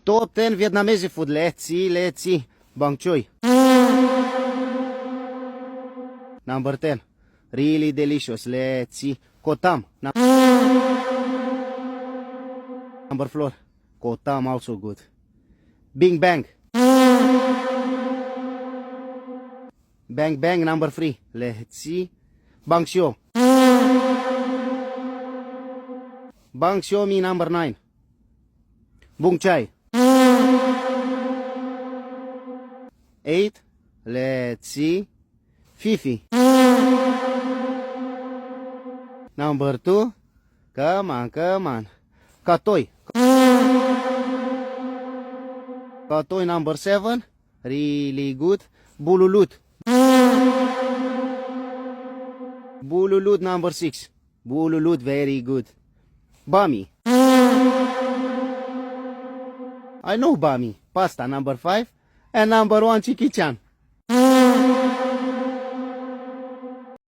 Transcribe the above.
Top 10 Vietnamese food. Let's see. Bang choy. Number 10. Really delicious. Let's see. Kotam. Number 4. Kotam also good. Bing Bang. Bang Bang number 3. Let's see. Bang Shio. Bang Shio me number 9. Bung Chai. 8. Let's see. Fifi. Number 2. Come on. Katoy. Katoy number 7. Really good. Bululut. Bululut number 6. Bululut very good. Bami. I know Bami. Pasta number 5. And number 1 Chiki Chan.